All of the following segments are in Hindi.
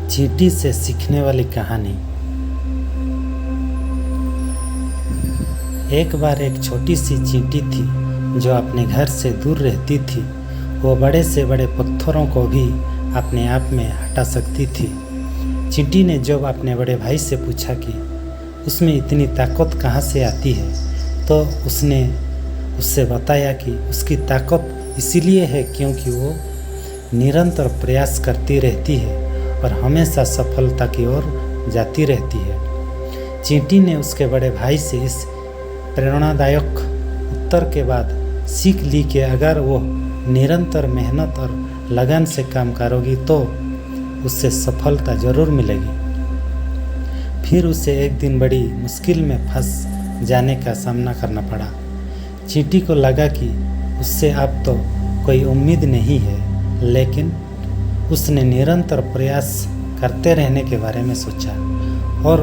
चींटी से सीखने वाली कहानी। एक बार एक छोटी सी चींटी थी जो अपने घर से दूर रहती थी। वो बड़े से बड़े पत्थरों को भी अपने आप में हटा सकती थी। चींटी ने जब अपने बड़े भाई से पूछा कि उसमें इतनी ताकत कहाँ से आती है, तो उसने उससे बताया कि उसकी ताकत इसीलिए है क्योंकि वो निरंतर प्रयास करती रहती है और हमेशा सफलता की ओर जाती रहती है। चींटी ने उसके बड़े भाई से इस प्रेरणादायक उत्तर के बाद सीख ली कि अगर वो निरंतर मेहनत और लगन से काम करोगी तो उससे सफलता जरूर मिलेगी। फिर उसे एक दिन बड़ी मुश्किल में फंस जाने का सामना करना पड़ा। चींटी को लगा कि उससे अब तो कोई उम्मीद नहीं है, लेकिन उसने निरंतर प्रयास करते रहने के बारे में सोचा और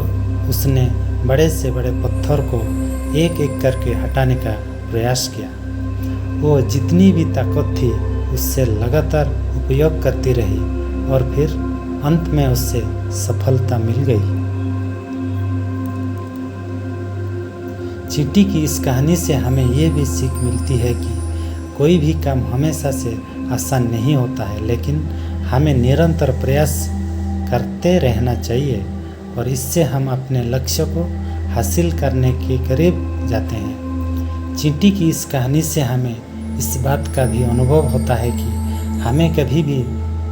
उसने बड़े से बड़े पत्थर को एक एक करके हटाने का प्रयास किया। वो जितनी भी ताकत थी उससे लगातार उपयोग करती रही और फिर अंत में उससे सफलता मिल गई। चींटी की इस कहानी से हमें ये भी सीख मिलती है कि कोई भी काम हमेशा से आसान नहीं होता है, लेकिन हमें निरंतर प्रयास करते रहना चाहिए और इससे हम अपने लक्ष्य को हासिल करने के करीब जाते हैं। चींटी की इस कहानी से हमें इस बात का भी अनुभव होता है कि हमें कभी भी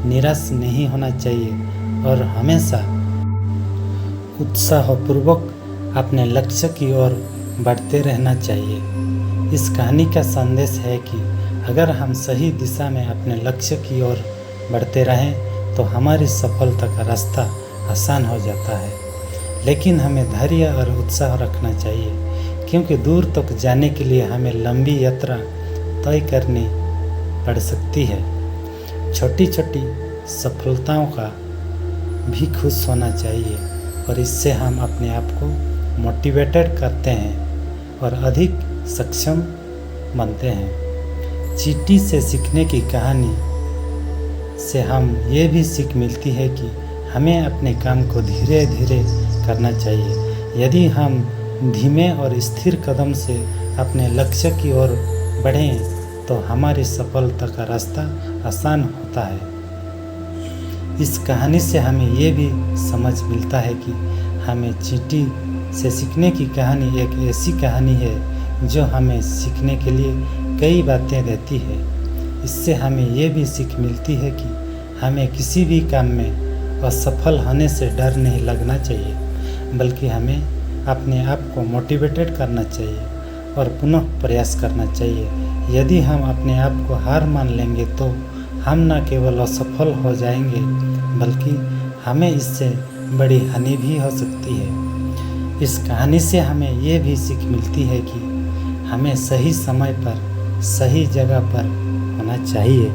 निराश नहीं होना चाहिए और हमेशा उत्साहपूर्वक अपने लक्ष्य की ओर बढ़ते रहना चाहिए। इस कहानी का संदेश है कि अगर हम सही दिशा में अपने लक्ष्य की ओर बढ़ते रहें तो हमारी सफलता का रास्ता आसान हो जाता है, लेकिन हमें धैर्य और उत्साह रखना चाहिए क्योंकि दूर तक जाने के लिए हमें लंबी यात्रा तय करनी पड़ सकती है। छोटी छोटी सफलताओं का भी खुश होना चाहिए और इससे हम अपने आप को मोटिवेटेड करते हैं और अधिक सक्षम बनते हैं। चींटी से सीखने की कहानी से हम ये भी सीख मिलती है कि हमें अपने काम को धीरे धीरे करना चाहिए। यदि हम धीमे और स्थिर कदम से अपने लक्ष्य की ओर बढ़ें तो हमारी सफलता का रास्ता आसान होता है। इस कहानी से हमें ये भी समझ मिलता है कि हमें चींटी से सीखने की कहानी एक ऐसी कहानी है जो हमें सीखने के लिए कई बातें देती है। इससे हमें ये भी सीख मिलती है कि हमें किसी भी काम में असफल होने से डर नहीं लगना चाहिए, बल्कि हमें अपने आप को मोटिवेटेड करना चाहिए और पुनः प्रयास करना चाहिए। यदि हम अपने आप को हार मान लेंगे तो हम न केवल असफल हो जाएंगे, बल्कि हमें इससे बड़ी हानि भी हो सकती है। इस कहानी से हमें ये भी सीख मिलती है कि हमें सही समय पर सही जगह पर होना चाहिए।